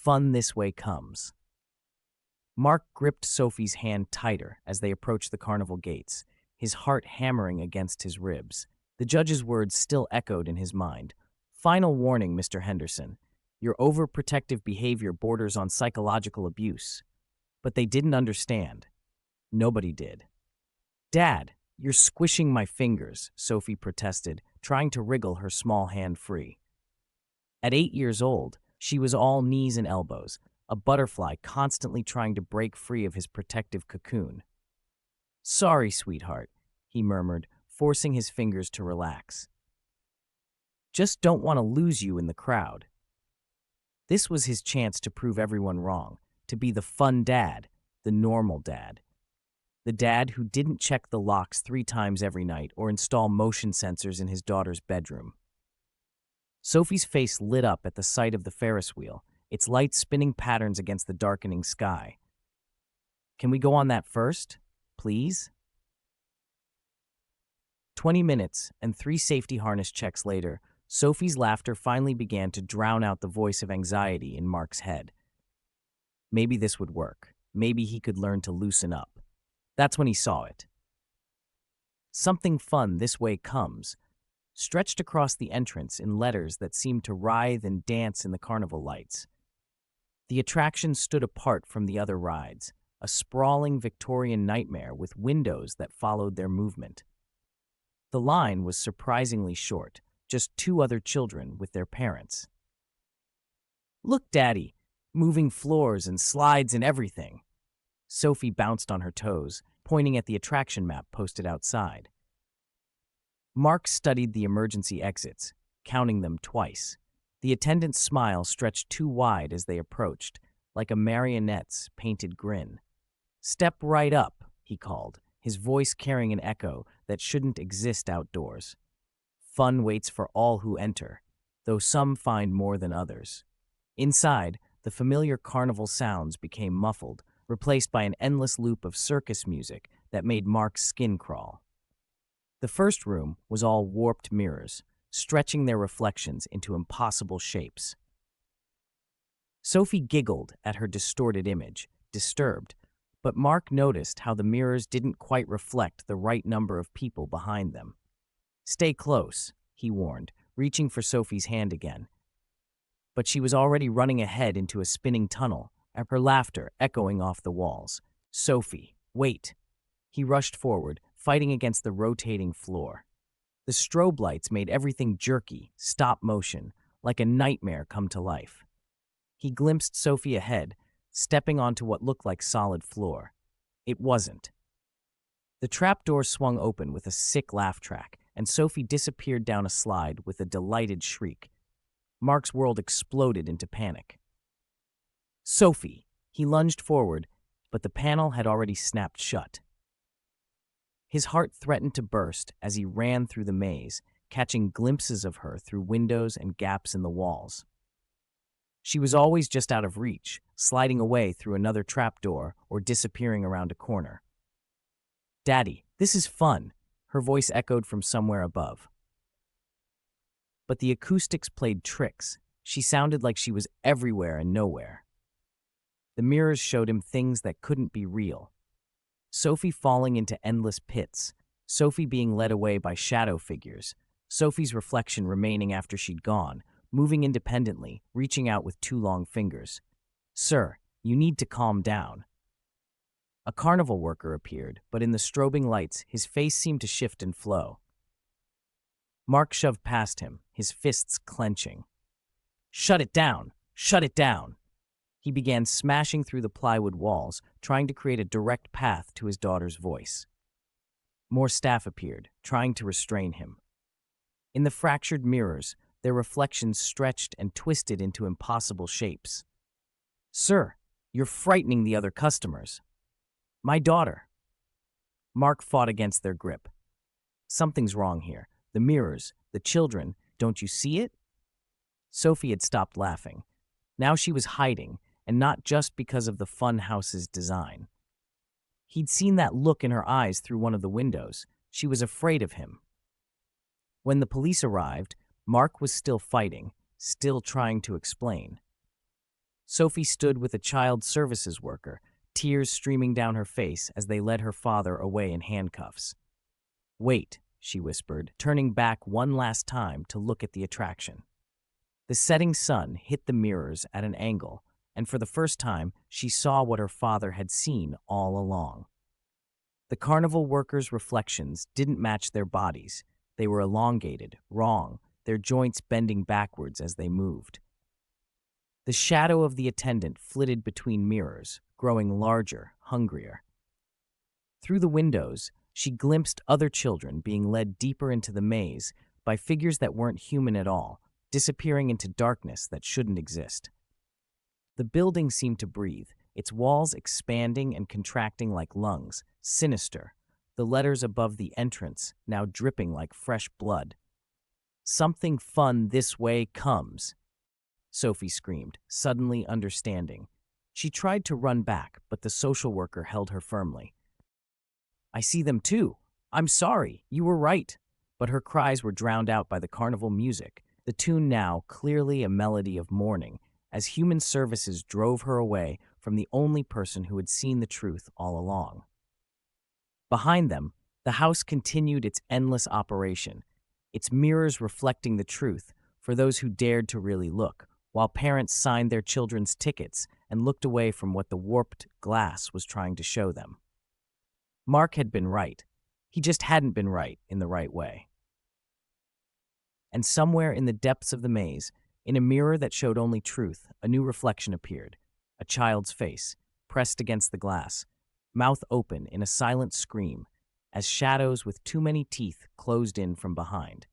Fun this way comes. Mark gripped Sophie's hand tighter as they approached the carnival gates, his heart hammering against his ribs. The judge's words still echoed in his mind. Final warning, Mr. Henderson. Your overprotective behavior borders on psychological abuse. But they didn't understand. Nobody did. Dad, you're squishing my fingers, Sophie protested, trying to wriggle her small hand free. At 8 years old, she was all knees and elbows, a butterfly constantly trying to break free of his protective cocoon. Sorry, sweetheart, he murmured, forcing his fingers to relax. Just don't want to lose you in the crowd. This was his chance to prove everyone wrong, to be the fun dad, the normal dad. The dad who didn't check the locks 3 times every night or install motion sensors in his daughter's bedroom. Sophie's face lit up at the sight of the Ferris wheel, its lights spinning patterns against the darkening sky. Can we go on that first, please? 20 minutes and 3 safety harness checks later, Sophie's laughter finally began to drown out the voice of anxiety in Mark's head. Maybe this would work. Maybe he could learn to loosen up. That's when he saw it. Something fun this way comes, stretched across the entrance in letters that seemed to writhe and dance in the carnival lights. The attraction stood apart from the other rides, a sprawling Victorian nightmare with windows that followed their movement. The line was surprisingly short, just 2 other children with their parents. Look, Daddy, moving floors and slides and everything. Sophie bounced on her toes, pointing at the attraction map posted outside. Mark studied the emergency exits, counting them twice. The attendant's smile stretched too wide as they approached, like a marionette's painted grin. Step right up, he called, his voice carrying an echo that shouldn't exist outdoors. Fun waits for all who enter, though some find more than others. Inside, the familiar carnival sounds became muffled, replaced by an endless loop of circus music that made Mark's skin crawl. The first room was all warped mirrors, stretching their reflections into impossible shapes. Sophie giggled at her distorted image, disturbed, but Mark noticed how the mirrors didn't quite reflect the right number of people behind them. Stay close, he warned, reaching for Sophie's hand again. But she was already running ahead into a spinning tunnel, her laughter echoing off the walls. Sophie, wait. He rushed forward, fighting against the rotating floor. The strobe lights made everything jerky, stop motion, like a nightmare come to life. He glimpsed Sophie ahead, stepping onto what looked like solid floor. It wasn't. The trapdoor swung open with a sick laugh track, and Sophie disappeared down a slide with a delighted shriek. Mark's world exploded into panic. Sophie! He lunged forward, but the panel had already snapped shut. His heart threatened to burst as he ran through the maze, catching glimpses of her through windows and gaps in the walls. She was always just out of reach, sliding away through another trapdoor or disappearing around a corner. Daddy, this is fun, her voice echoed from somewhere above. But the acoustics played tricks. She sounded like she was everywhere and nowhere. The mirrors showed him things that couldn't be real. Sophie falling into endless pits, Sophie being led away by shadow figures, Sophie's reflection remaining after she'd gone, moving independently, reaching out with 2 long fingers. Sir, you need to calm down. A carnival worker appeared, but in the strobing lights, his face seemed to shift and flow. Mark shoved past him, his fists clenching. Shut it down! Shut it down! He began smashing through the plywood walls, trying to create a direct path to his daughter's voice. More staff appeared, trying to restrain him. In the fractured mirrors, their reflections stretched and twisted into impossible shapes. Sir, you're frightening the other customers. My daughter. Mark fought against their grip. Something's wrong here. The mirrors, the children, don't you see it? Sophie had stopped laughing. Now she was hiding, and not just because of the funhouse's design. He'd seen that look in her eyes through one of the windows. She was afraid of him. When the police arrived, Mark was still fighting, still trying to explain. Sophie stood with a child services worker, tears streaming down her face as they led her father away in handcuffs. "Wait," she whispered, turning back one last time to look at the attraction. The setting sun hit the mirrors at an angle, and for the first time, she saw what her father had seen all along. The carnival workers' reflections didn't match their bodies. They were elongated, wrong, their joints bending backwards as they moved. The shadow of the attendant flitted between mirrors, growing larger, hungrier. Through the windows, she glimpsed other children being led deeper into the maze by figures that weren't human at all, disappearing into darkness that shouldn't exist. The building seemed to breathe, its walls expanding and contracting like lungs, sinister, the letters above the entrance now dripping like fresh blood. "Something fun this way comes," Sophie screamed, suddenly understanding. She tried to run back, but the social worker held her firmly. "I see them too. I'm sorry, you were right." But her cries were drowned out by the carnival music, the tune now clearly a melody of mourning, as human services drove her away from the only person who had seen the truth all along. Behind them, the house continued its endless operation, its mirrors reflecting the truth for those who dared to really look, while parents signed their children's tickets and looked away from what the warped glass was trying to show them. Mark had been right. He just hadn't been right in the right way. And somewhere in the depths of the maze, in a mirror that showed only truth, a new reflection appeared. A child's face, pressed against the glass, mouth open in a silent scream, as shadows with too many teeth closed in from behind.